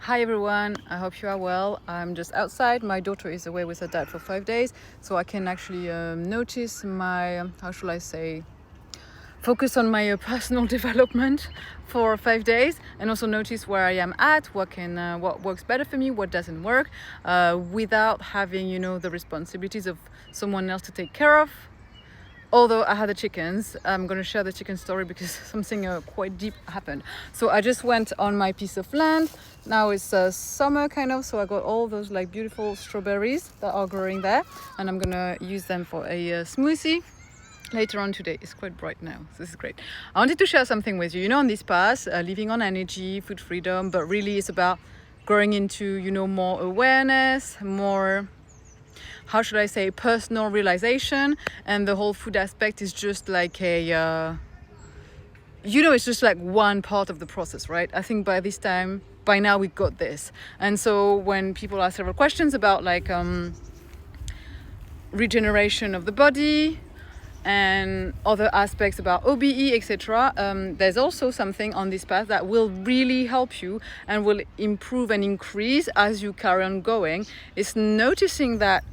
Hi everyone, I hope you are well. I'm just outside. My daughter is away with her dad for 5 days, so I can actually notice my, how should I say, focus on my personal development for 5 days, and also notice where I am at, what works better for me, what doesn't work, without having, the responsibilities of someone else to take care of. Although I had the chickens, I'm going to share the chicken story because something quite deep happened. So I just went on my piece of land. Now it's summer kind of, so I got all those like beautiful strawberries that are growing there, and I'm going to use them for a smoothie later on today. It's quite bright now, so this is great. I wanted to share something with you. On this path, living on energy, food freedom, but really it's about growing into, more awareness, more, how should I say, personal realization. And the whole food aspect is just like a, it's just like one part of the process, right? I think by now we got this. And so when people ask several questions about like regeneration of the body and other aspects about OBE, etc., there's also something on this path that will really help you and will improve and increase as you carry on going. It's noticing that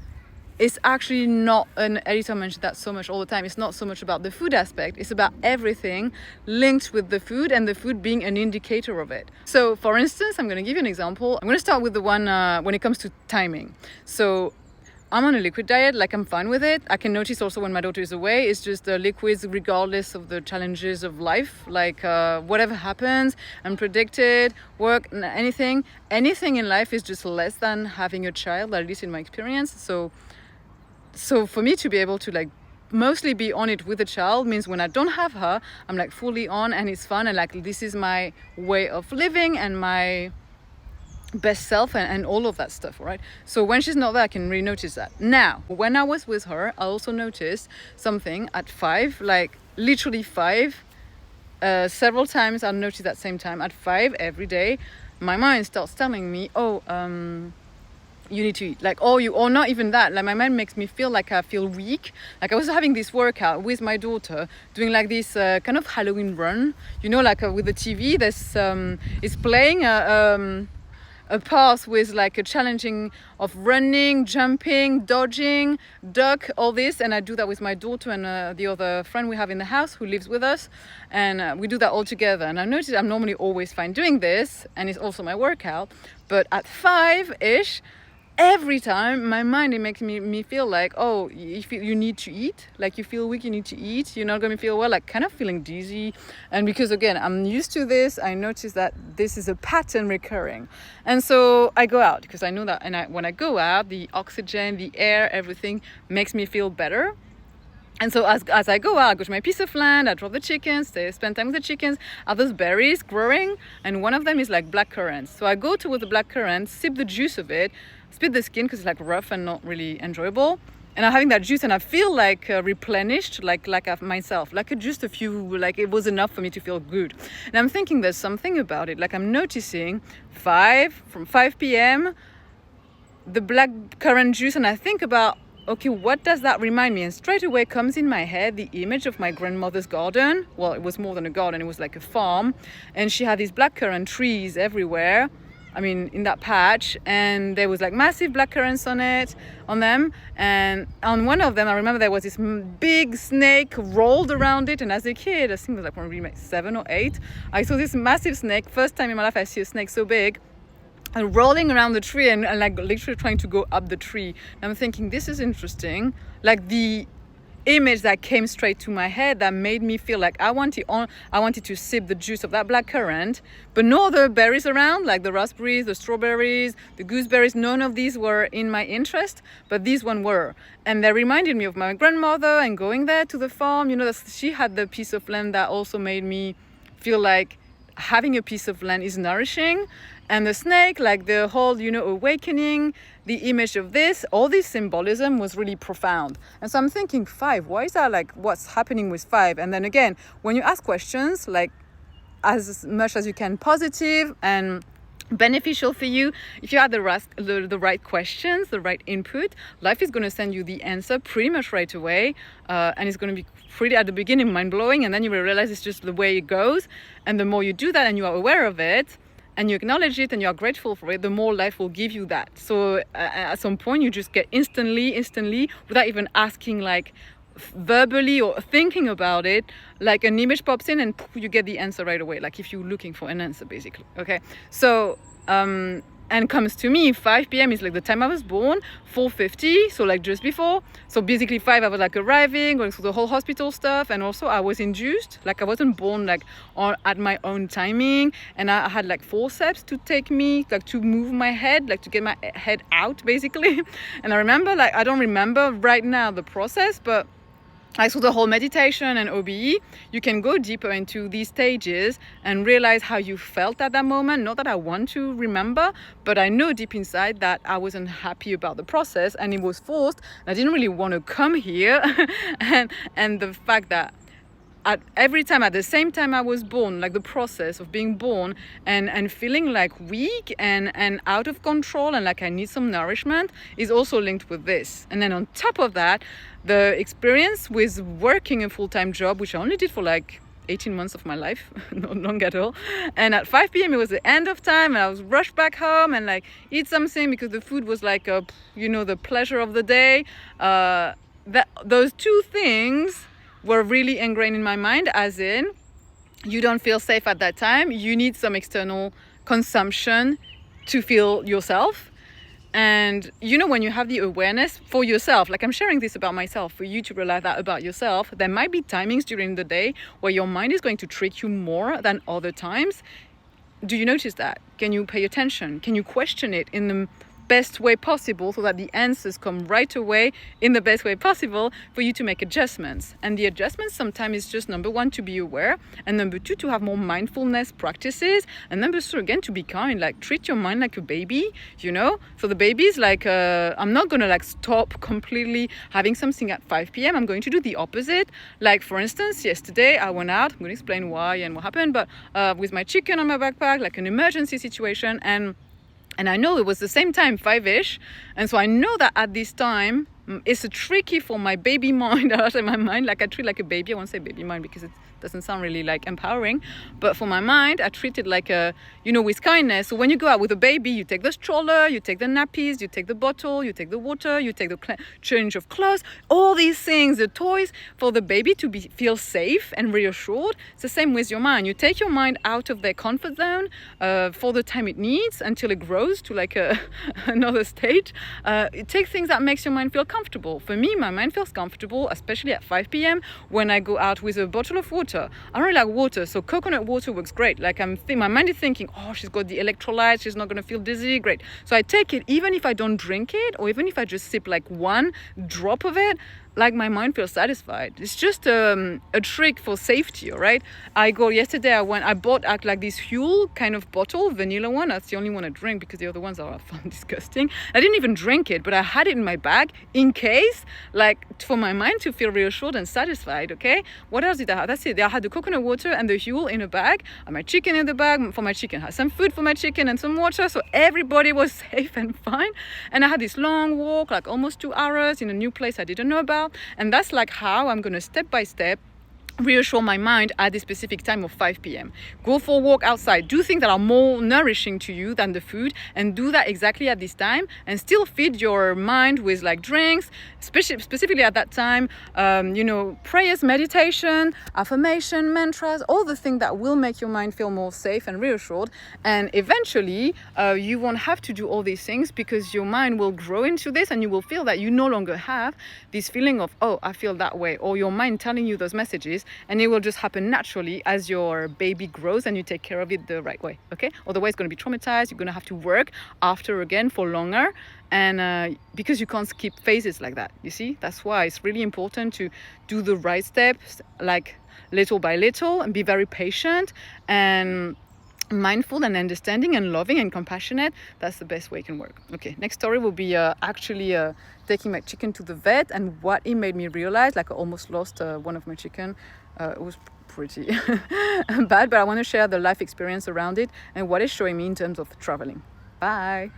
it's actually not, and Elisa mentioned that so much all the time, it's not so much about the food aspect, it's about everything linked with the food and the food being an indicator of it. So for instance, I'm going to give you an example. I'm going to start with the one when it comes to timing. So I'm on a liquid diet, like I'm fine with it. I can notice also when my daughter is away, it's just liquids regardless of the challenges of life, like whatever happens, unpredicted, work, anything in life is just less than having a child, at least in my experience. So for me to be able to like mostly be on it with a child means when I don't have her, I'm like fully on and it's fun, and like this is my way of living and my best self and all of that stuff, right? So when she's not there, I can really notice that. Now, when I was with her, I also noticed something at 5, like literally 5, several times I noticed at the same time. At 5 every day, my mind starts telling me, you need to eat, like, or not even that, like my mind makes me feel like I feel weak. Like I was having this workout with my daughter, doing like this kind of Halloween run, like with the TV, there's it's playing a path with like a challenging of running, jumping, dodging, duck, all this, and I do that with my daughter and the other friend we have in the house who lives with us, and we do that all together. And I noticed I'm normally always fine doing this, and it's also my workout, but at 5-ish, every time my mind, it makes me feel like, you need to eat, like you feel weak, you need to eat, you're not going to feel well, like kind of feeling dizzy. And because again, I'm used to this, I notice that this is a pattern recurring. And so I go out because I know that, and when I go out, the oxygen, the air, everything makes me feel better. And so as I go out, I go to my piece of land, I drop the chickens, spend time with the chickens, are those berries growing, and one of them is like black currants. So I go towards the black currants, sip the juice of it, spit the skin because it's like rough and not really enjoyable, and I'm having that juice and I feel like replenished, like myself, like just a few, like it was enough for me to feel good. And I'm thinking there's something about it, like I'm noticing from 5 p.m. the black currant juice, and I think about, okay, what does that remind me? And straight away comes in my head the image of my grandmother's garden. Well, it was more than a garden, it was like a farm, and she had these blackcurrant trees everywhere, in that patch, and there was like massive blackcurrants on them, and on one of them I remember there was this big snake rolled around it, and as a kid, I think it was like probably like 7 or 8, I saw this massive snake. First time in my life I see a snake so big and rolling around the tree and like literally trying to go up the tree. And I'm thinking, this is interesting, like the image that came straight to my head that made me feel like I wanted to sip the juice of that black currant, but no other berries around, like the raspberries, the strawberries, the gooseberries, none of these were in my interest, but these one were. And they reminded me of my grandmother and going there to the farm, she had the piece of land that also made me feel like having a piece of land is nourishing. And the snake, like the whole, awakening, the image of this, all this symbolism was really profound. And so I'm thinking, 5, why is that, like what's happening with 5? And then again, when you ask questions, like as much as you can positive and beneficial for you, if you have the right questions, the right input, life is going to send you the answer pretty much right away, and it's going to be pretty at the beginning mind-blowing, and then you will realize it's just the way it goes. And the more you do that and you are aware of it, and you acknowledge it and you're grateful for it, the more life will give you that. So at some point you just get instantly, without even asking, like verbally or thinking about it, like an image pops in and you get the answer right away, like if you're looking for an answer, basically. Okay, so and comes to me, 5 p.m. is like the time I was born, 4:50, so like just before. So basically 5, I was like arriving, going through the whole hospital stuff, and also I was induced, like I wasn't born like at my own timing, and I had like forceps to take me, like to move my head, like to get my head out, basically. And I remember, like I don't remember right now the process, but like through the whole meditation and OBE, you can go deeper into these stages and realize how you felt at that moment. Not that I want to remember, but I know deep inside that I wasn't happy about the process and it was forced. I didn't really want to come here. and the fact that every time at the same time I was born, like the process of being born and feeling like weak and out of control and like I need some nourishment is also linked with this. And then on top of that, the experience with working a full-time job, which I only did for like 18 months of my life, not long at all. And at 5 p.m. it was the end of time and I was rushed back home and like eat something because the food was like, the pleasure of the day. Those two things were really ingrained in my mind, as in you don't feel safe at that time, you need some external consumption to feel yourself. And when you have the awareness for yourself, like I'm sharing this about myself, for you to realize that about yourself, there might be timings during the day where your mind is going to trick you more than other times. Do you notice that? Can you pay attention? Can you question it in the best way possible so that the answers come right away in the best way possible for you to make adjustments? And the adjustments sometimes is just, number 1, to be aware, and number 2, to have more mindfulness practices, and number 3, again, to be kind, like treat your mind like a baby, so the baby is like I'm not gonna like stop completely having something at 5 p.m. I'm going to do the opposite. Like for instance, yesterday I went out, I'm going to explain why and what happened, but with my chicken on my backpack, like an emergency situation, and I know it was the same time, 5-ish. And so I know that at this time, it's tricky for my baby mind. I say my mind, like I treat like a baby. I won't say baby mind because it doesn't sound really like empowering. But for my mind, I treat it like with kindness. So when you go out with a baby, you take the stroller, you take the nappies, you take the bottle, you take the water, you take the change of clothes, all these things, the toys, for the baby to feel safe and reassured. It's the same with your mind. You take your mind out of their comfort zone for the time it needs until it grows to like another stage. Take things that makes your mind feel comfortable. For me, my mind feels comfortable, especially at 5 p.m. when I go out with a bottle of water. I don't really like water, so coconut water works great. Like my mind is thinking, oh, she's got the electrolytes, she's not going to feel dizzy, great. So I take it, even if I don't drink it, or even if I just sip like one drop of it, like my mind feels satisfied. It's just a trick for safety, all right? Yesterday I bought like this Huel kind of bottle, vanilla one. That's the only one I drink because the other ones are disgusting. I didn't even drink it, but I had it in my bag in case, like for my mind to feel reassured and satisfied, okay? What else did I have? That's it. I had the coconut water and the Huel in a bag, and my chicken in the bag for my chicken. I had some food for my chicken and some water, so everybody was safe and fine. And I had this long walk, like almost 2 hours in a new place I didn't know about. And that's like how I'm going to step by step reassure my mind at the specific time of 5 p.m. Go for a walk outside, do things that are more nourishing to you than the food, and do that exactly at this time, and still feed your mind with like drinks, specifically at that time, prayers, meditation, affirmation, mantras, all the things that will make your mind feel more safe and reassured. And eventually you won't have to do all these things because your mind will grow into this, and you will feel that you no longer have this feeling of, oh, I feel that way, or your mind telling you those messages. And it will just happen naturally as your baby grows and you take care of it the right way, okay? Otherwise it's going to be traumatized. You're going to have to work after again for longer, and because you can't skip phases like that, you see? That's why it's really important to do the right steps, like little by little, and be very patient and mindful and understanding and loving and compassionate. That's the best way it can work. Okay, next story will be actually taking my chicken to the vet, and what it made me realize, like I almost lost one of my chicken. It was pretty bad, but I want to share the life experience around it and what it's showing me in terms of traveling. Bye.